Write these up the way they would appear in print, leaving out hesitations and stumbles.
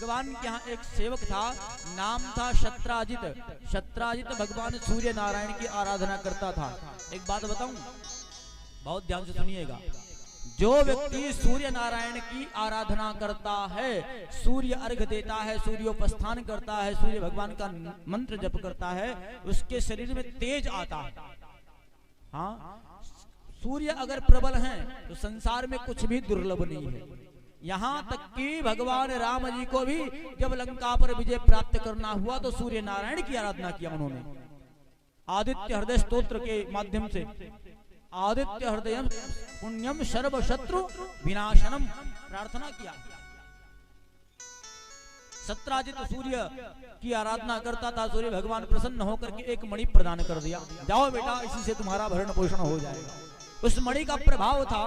भगवान के यहाँ एक सेवक था, नाम था शत्राजित। शत्राजित भगवान सूर्य नारायण की आराधना करता था। एक बात बताऊं, बहुत ध्यान से सुनिएगा। जो व्यक्ति सूर्य नारायण की आराधना करता है, सूर्य अर्घ देता है, सूर्योपस्थान करता है, सूर्य भगवान का मंत्र जप करता है, उसके शरीर में तेज आता है। हाँ, सूर्य अगर प्रबल हैं तो संसार में कुछ भी दुर्लभ नहीं है। यहाँ तक कि भगवान राम जी को भी जब लंका पर विजय प्राप्त करना हुआ तो सूर्य नारायण की आराधना किया उन्होंने। आदित्य हृदय स्तोत्र के माध्यम से, आदित्य हृदय पुण्यम सर्व शत्रु विनाशनम प्रार्थना किया। शत्राजित सूर्य की आराधना करता था। सूर्य भगवान प्रसन्न होकर के एक मणि प्रदान कर दिया, जाओ बेटा इसी से तुम्हारा भरण पोषण हो जाएगा। उस मणि का प्रभाव था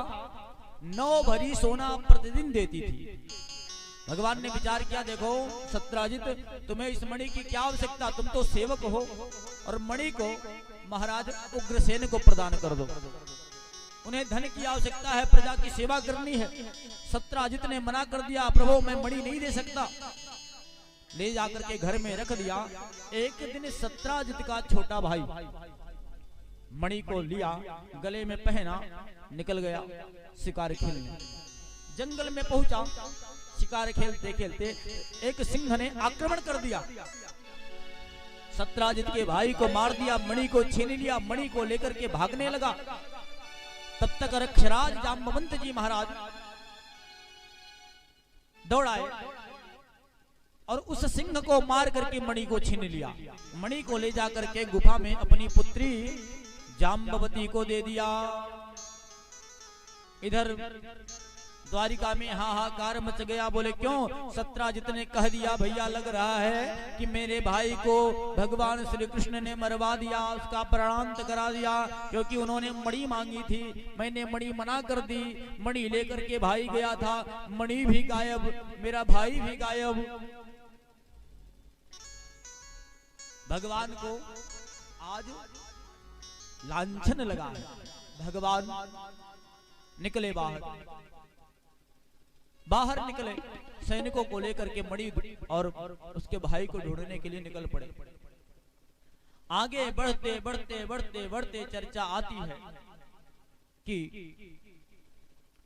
9 भरी सोना प्रतिदिन देती थी। भगवान ने विचार किया, देखो शत्राजित, तुम्हें इस मणि की क्या आवश्यकता, तुम तो सेवक हो, और मणि को महाराज उग्रसेन को प्रदान कर दो। उन्हें धन की आवश्यकता है, प्रजा की सेवा करनी है। शत्राजित ने मना कर दिया, प्रभु मैं मणि नहीं दे सकता। ले जाकर के घर में रख दिया। एक दिन शत्राजित का छोटा भाई मणि को लिया, गले में पहना, निकल गया शिकार खेलने। जंगल में पहुंचा, शिकार खेलते खेलते एक सिंह ने आक्रमण कर दिया। शत्राजित के भाई को मार दिया, मणि को छीन लिया, मणि को लेकर के भागने लगा। तब तक रक्षराज जाम्बवंत जी महाराज दौड़ाए और उस सिंह को मार करके मणि को छीन लिया। मणि को ले जाकर के गुफा में अपनी पुत्री जाम्बवती को दे दिया। इधर द्वारिका में हाहाकार मच गया। बोले क्यों? शत्राजित ने कह दिया, भैया लग रहा है कि मेरे भाई को भगवान श्री कृष्ण ने मरवा दिया, उसका प्राणांत करा दिया, क्योंकि उन्होंने मणि मांगी थी, मैंने मणि मना कर दी। मणि लेकर के भाई गया था, मणि भी गायब, मेरा भाई भी गायब। भगवान को आज लांछन लगा है। भगवान निकले बाहर निकले, सैनिकों को लेकर के मणि और उसके भाई को ढूंढने के लिए निकल पड़े। आगे बढ़ते बढ़ते बढ़ते बढ़ते चर्चा आती है कि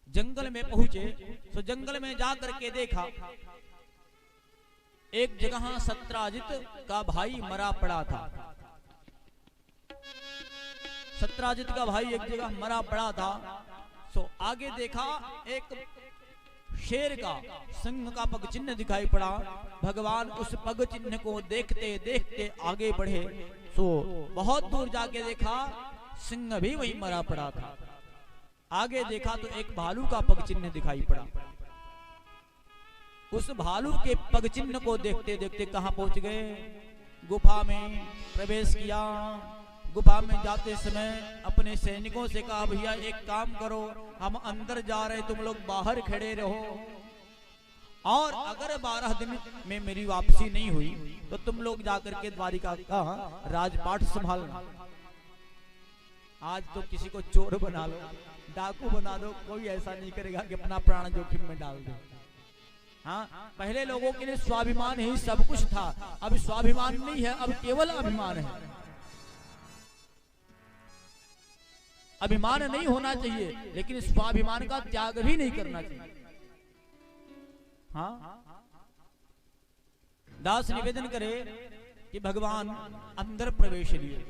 जंगल में पहुंचे तो जंगल में जाकर के देखा एक जगह शत्राजित का भाई मरा पड़ा था। शत्राजित का भाई एक जगह मरा पड़ा था। तो आगे देखा एक शेर का, सिंह का पग चिन्ह दिखाई पड़ा। भगवान उस पग चिन्ह को देखते देखते आगे बढ़े। तो बहुत दूर जाके देखा सिंह भी वहीं मरा पड़ा था। आगे देखा तो एक भालू का पग चिन्ह दिखाई पड़ा। उस भालू के पग चिन्ह को देखते देखते कहां पहुंच गए? गुफा में प्रवेश किया। गुफा में जाते समय अपने सैनिकों से कहा, भैया एक काम करो, हम अंदर जा रहे, तुम लोग बाहर खड़े रहो, और अगर 12 दिन में मेरी वापसी नहीं हुई तो तुम लोग जाकर के द्वारिका का राजपाट संभालना। आज तो किसी को चोर बना लो, डाकू बना दो, कोई ऐसा नहीं करेगा कि अपना प्राण जोखिम में डाल दे। हाँ, पहले लोगों के लिए स्वाभिमान ही सब कुछ था, अब स्वाभिमान नहीं है, अब केवल अभिमान है। अभिमान नहीं होना चाहिए, लेकिन स्वाभिमान का त्याग भी नहीं करना चाहिए। हाँ, दास निवेदन करे कि भगवान अंदर प्रवेश लिए,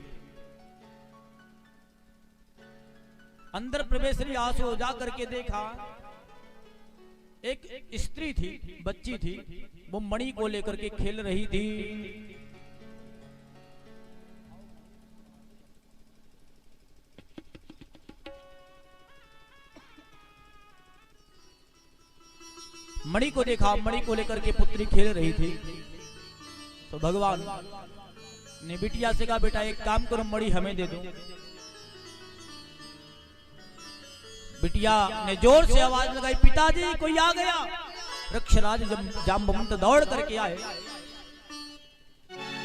अंदर प्रवेश लिए। आंसू जा करके देखा एक स्त्री थी, बच्ची थी, वो मणि को लेकर के खेल रही थी। मणि को देखा, मणि को लेकर के पुत्री खेल रही थी। तो भगवान ने बिटिया से कहा, बेटा एक काम करो, मणि हमें दे दो। बिटिया ने जोर से आवाज लगाई, पिताजी कोई आ गया। रक्षराज जाम्बवंत दौड़ करके आए।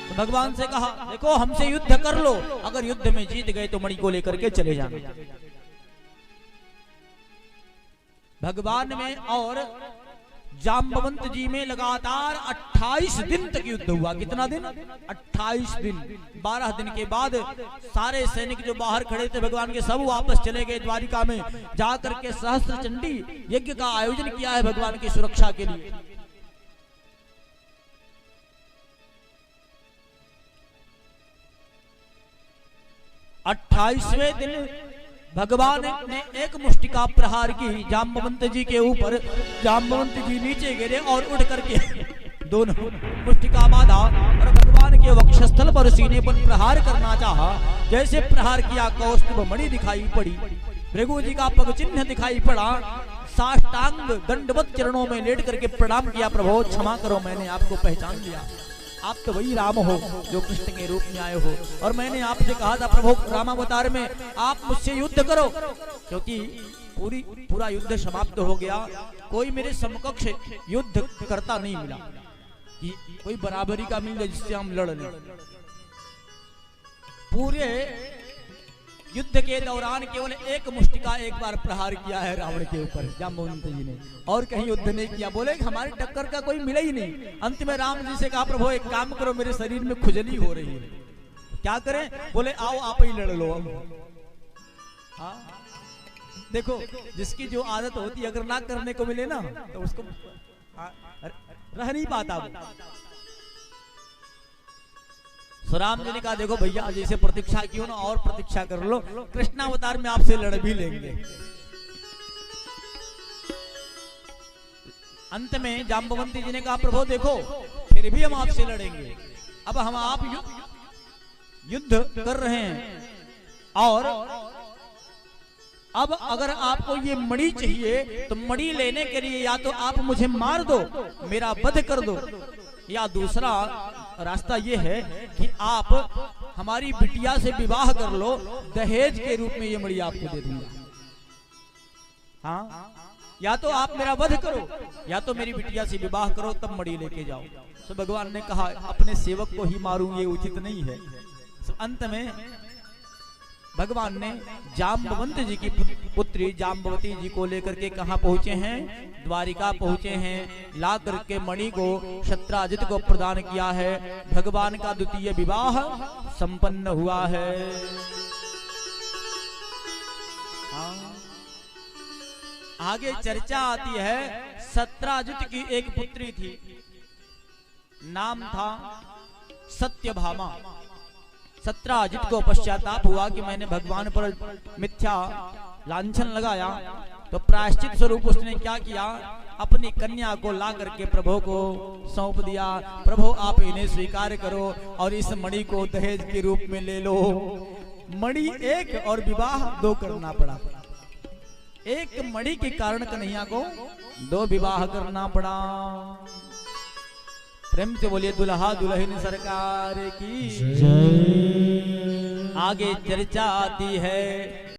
तो भगवान से कहा, देखो हमसे युद्ध कर लो, अगर युद्ध में जीत गए तो मणि को लेकर के चले जाना। भगवान में और जाम्बवंत जी में लगातार 28 दिन तक युद्ध हुआ। कितना दिन? 28 दिन। 12 दिन के बाद सारे सैनिक जो बाहर खड़े थे भगवान के, सब वापस चले गए द्वारिका में। जाकर के सहस्त्र चंडी यज्ञ का आयोजन किया है भगवान की सुरक्षा के लिए। अट्ठाईसवें दिन भगवान ने एक मुष्टिका प्रहार की जाम्बवंत जी के ऊपर। जाम्बवंत जी नीचे गिरे और उठ करके दोनों मुष्टिका बांधा और भगवान के वक्षस्थल पर, सीने पर प्रहार करना चाहा। जैसे प्रहार किया, कौस्तुभ मणि दिखाई पड़ी, भृगु जी का पग चिन्ह दिखाई पड़ा। साष्टांग दंडवत चरणों में लेट करके प्रणाम किया, प्रभु क्षमा करो, मैंने आपको पहचान लिया, आप तो वही राम हो जो कृष्ण के रूप में आए हो, और मैंने आपसे कहा था प्रभु रामावतार में आप मुझसे युद्ध करो, क्योंकि पूरा युद्ध समाप्त हो गया। कोई मेरे समकक्ष युद्ध करता नहीं मिला कि कोई बराबरी का मिल जाए जिससे हम लड़ लें। पूरे युद्ध के दौरान केवल एक मुष्टिका एक बार प्रहार किया है रावण के ऊपर जाम्बवंत जी ने, और कहीं युद्ध नहीं किया। बोले हमारी टक्कर का कोई मिला ही नहीं। अंत में राम जी से कहा प्रभु एक काम करो, मेरे शरीर में खुजली हो रही है, क्या करें? बोले आओ आप ही लड़ लो। हाँ देखो, जिसकी जो आदत होती है अगर ना करने को मिले ना तो उसको रह नहीं पाता। राम जी ने कहा देखो भैया, जैसे प्रतीक्षा की हो ना और प्रतीक्षा कर लो, कृष्णावतार में आपसे लड़ भी लेंगे। अंत में जाम्बवंती जी ने कहा प्रभु देखो फिर भी हम आपसे लड़ेंगे। अब हम आप युद्ध कर रहे हैं, और अब अगर आपको ये मणि चाहिए तो मणि लेने के लिए या तो आप मुझे मार दो, मेरा वध कर दो, या दूसरा रास्ता ये है कि आप हमारी बिटिया से विवाह कर लो, दहेज के रूप में ये मणि आपको दे दूंगा। हाँ, या तो आप मेरा वध करो या तो मेरी बिटिया से विवाह करो, तब मणि लेके जाओ। तो भगवान ने कहा अपने सेवक को ही मारूं ये उचित नहीं है। तो अंत में भगवान ने जाम्बवंत जी की पुत्री जाम्बवती जी को लेकर के कहां पहुंचे हैं? द्वारिका पहुंचे हैं। ला करके मणि को शत्राजित को प्रदान किया है। भगवान का द्वितीय विवाह संपन्न हुआ है। आगे चर्चा आती है, शत्राजित की एक पुत्री थी, नाम था सत्यभामा। शत्राजित को पश्चाताप हुआ कि मैंने भगवान पर मिथ्या लांछन लगाया, तो प्रायश्चित स्वरूप उसने क्या किया? अपनी कन्या को ला करके प्रभु को सौंप दिया। प्रभु आप इन्हें स्वीकार करो और इस मणि को दहेज के रूप में ले लो। मणि एक और विवाह दो करना पड़ा। एक मणि के कारण कन्हैया को दो विवाह करना पड़ा। प्रेम से बोलिए दुल्हा दुल्हन सरकार की जय। आगे चर्चा आती है,